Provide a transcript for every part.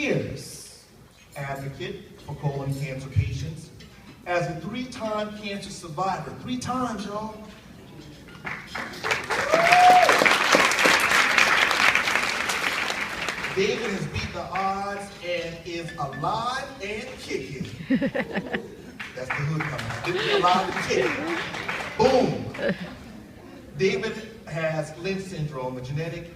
fierce advocate for colon cancer patients, as a 3-time cancer survivor. 3 times, y'all. David has beat the odds and is alive and kicking. That's the hood coming out. David's alive and kicking. Boom. David has Lynch syndrome, a genetic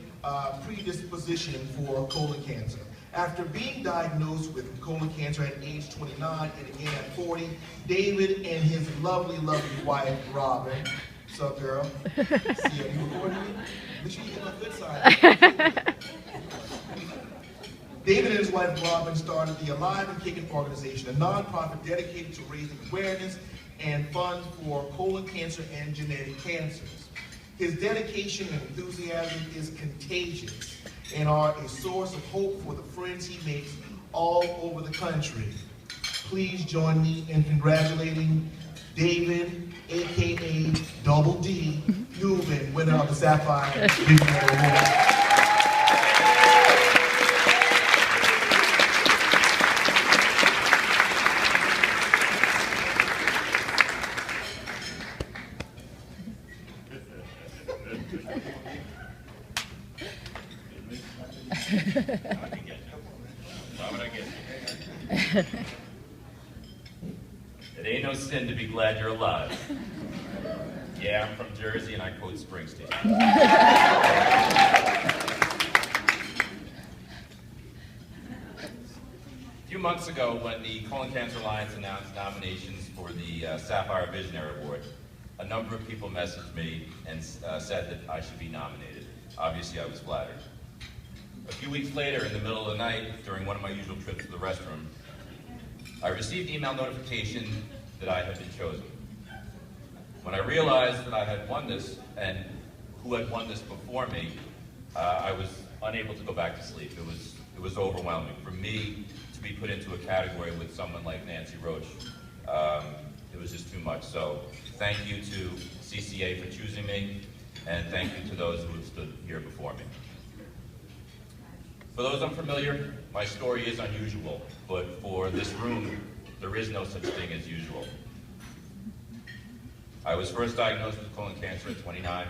predisposition for colon cancer. After being diagnosed with colon cancer at age 29 and again at 40, David and his lovely, lovely wife, Robin, what's up, girl? See you recording me? Make sure you get my good side. David and his wife, Robin, started the AliveAndKick'n organization, a nonprofit dedicated to raising awareness and funds for colon cancer and genetic cancers. His dedication and enthusiasm is contagious and are a source of hope for the friends he makes all over the country. Please join me in congratulating David, aka Double D, Newman, winner of the Sapphire Awards. It ain't no sin to be glad you're alive. Yeah, I'm from Jersey and I quote Springsteen. A few months ago, when the Colon Cancer Alliance announced nominations for the Sapphire Visionary Award, a number of people messaged me and said that I should be nominated. Obviously, I was flattered. A few weeks later, in the middle of the night, during one of my usual trips to the restroom, I received email notification that I had been chosen. When I realized that I had won this, and who had won this before me, I was unable to go back to sleep. It was overwhelming. For me to be put into a category with someone like Nancy Roach, it was just too much. So thank you to CCA for choosing me, and thank you to those who have stood here before me. For those unfamiliar, my story is unusual, but for this room, there is no such thing as usual. I was first diagnosed with colon cancer at 29,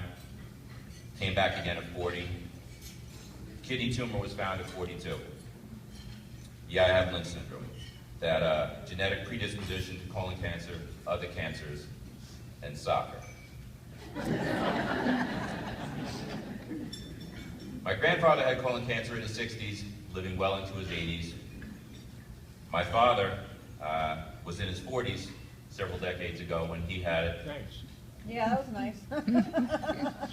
came back again at 40. Kidney tumor was found at 42. Yeah, I have Lynch syndrome, that genetic predisposition to colon cancer, other cancers, and soccer. My grandfather had colon cancer in his 60s, living well into his 80s. My father was in his 40s several decades ago when he had it. Thanks. Yeah, that was nice.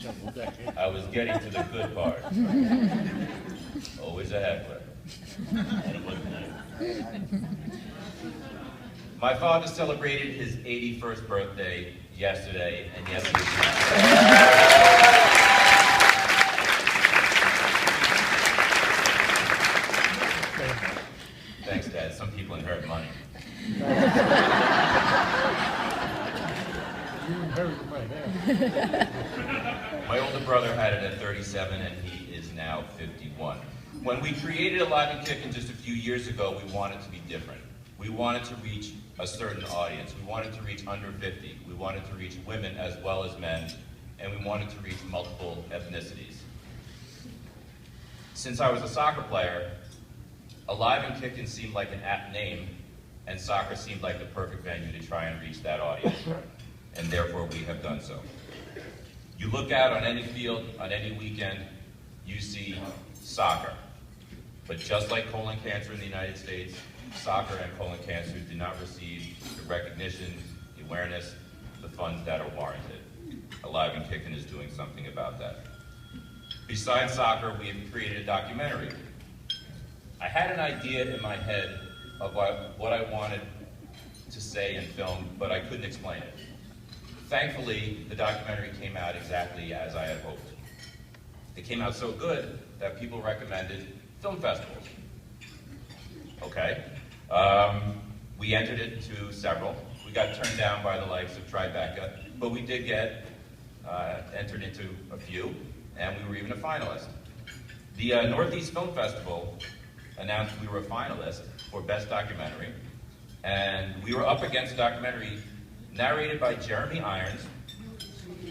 Several decades. I was getting to the good part. Always a heckler. And it wasn't nice. My father celebrated his 81st birthday yesterday, and yesterday. Thanks, Dad. Some people inherit money. You inherited my hair. My older brother had it at 37, and he is now 51. When we created AliveAndKick'n just a few years ago, we wanted to be different. We wanted to reach a certain audience. We wanted to reach under 50. We wanted to reach women as well as men, and we wanted to reach multiple ethnicities. Since I was a soccer player, AliveAndKick'n seemed like an apt name, and soccer seemed like the perfect venue to try and reach that audience, and therefore we have done so. You look out on any field, on any weekend, you see soccer. But just like colon cancer in the United States, soccer and colon cancer do not receive the recognition, the awareness, the funds that are warranted. AliveAndKick'n is doing something about that. Besides soccer, we have created a documentary. I had an idea in my head of what I wanted to say in film, but I couldn't explain it. Thankfully, the documentary came out exactly as I had hoped. It came out so good that people recommended film festivals. Okay. We entered it to several. We got turned down by the likes of Tribeca, but we did get entered into a few, and we were even a finalist. The Northeast Film Festival announced we were a finalist for Best Documentary, and we were up against a documentary narrated by Jeremy Irons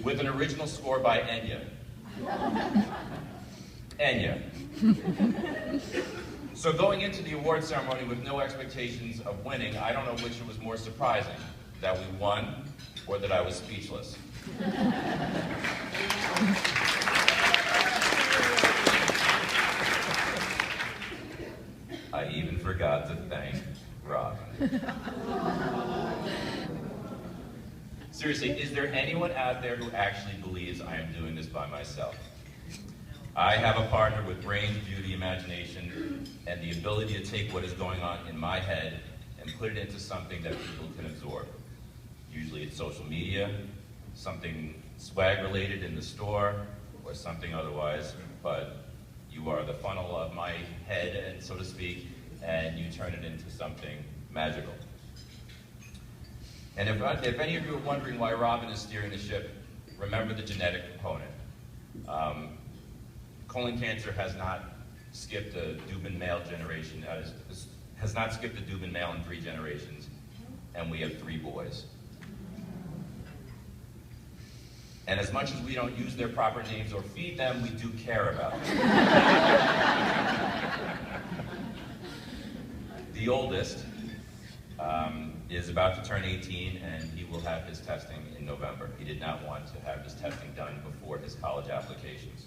with an original score by Enya. Enya. So going into the award ceremony with no expectations of winning, I don't know which was more surprising, that we won or that I was speechless. I even forgot to thank Robin. Seriously, is there anyone out there who actually believes I am doing this by myself? I have a partner with brains, beauty, imagination, and the ability to take what is going on in my head and put it into something that people can absorb. Usually it's social media, something swag related in the store, or something otherwise, but you are the funnel of my head, and so to speak, and you turn it into something magical. And if any of you are wondering why Robin is steering the ship, remember the genetic component. Colon cancer has not skipped a Dubin male generation, has not skipped a Dubin male in 3 generations, and we have 3 boys. And as much as we don't use their proper names or feed them, we do care about them. The oldest is about to turn 18, and he will have his testing in November. He did not want to have his testing done before his college applications.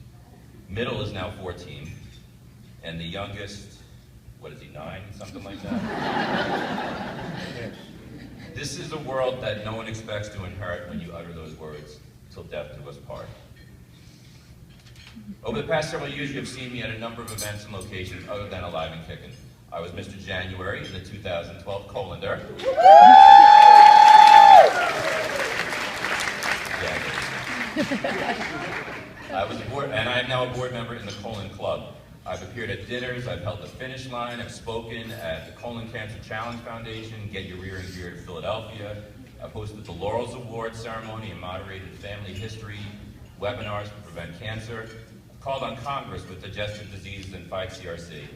Middle is now 14, and the youngest, what is he, 9? Something like that? This is a world that no one expects to inherit when you utter those words, till death do us part. Over the past several years, you have seen me at a number of events and locations other than AliveAndKick'n. I was Mr. January in the 2012 Colander. I was a board, and I am now a board member in the Colon Club. I've appeared at dinners, I've held the finish line, I've spoken at the Colon Cancer Challenge Foundation, Get Your Rearing Beard in Philadelphia. I've hosted the Laurels Awards ceremony and moderated family history webinars to prevent cancer. I've called on Congress with digestive diseases and fight CRC.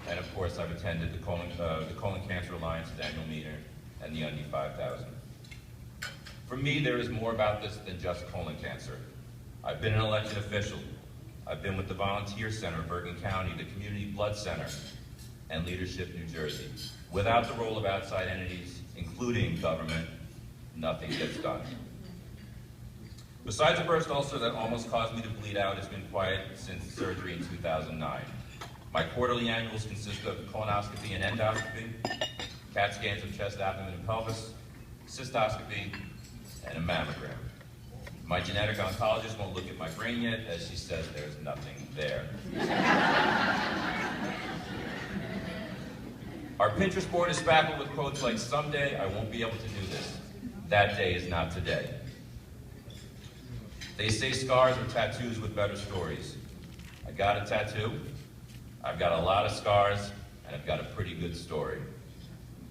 And of course, I've attended the Colon Cancer Alliance's annual meeting and the Undy 5000. For me, there is more about this than just colon cancer. I've been an elected official. I've been with the Volunteer Center of Bergen County, the Community Blood Center, and Leadership New Jersey. Without the role of outside entities, including government, nothing gets done. Besides a burst ulcer that almost caused me to bleed out, it's been quiet since surgery in 2009. My quarterly annuals consist of colonoscopy and endoscopy, CAT scans of chest, abdomen, and pelvis, cystoscopy, and a mammogram. My genetic oncologist won't look at my brain yet, as she says there's nothing there. Our Pinterest board is spackled with quotes like, "Someday I won't be able to do this. That day is not today." They say scars are tattoos with better stories. I got a tattoo, I've got a lot of scars, and I've got a pretty good story.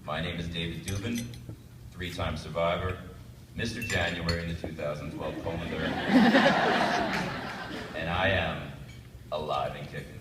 My name is David Dubin, 3-time survivor, Mr. January in the 2012 Colander, and I am alive and kicking.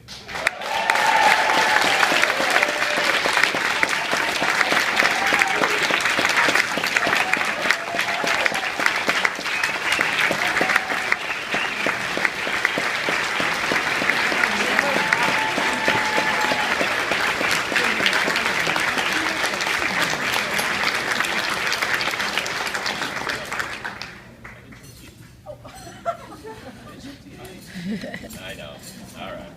I know. All right.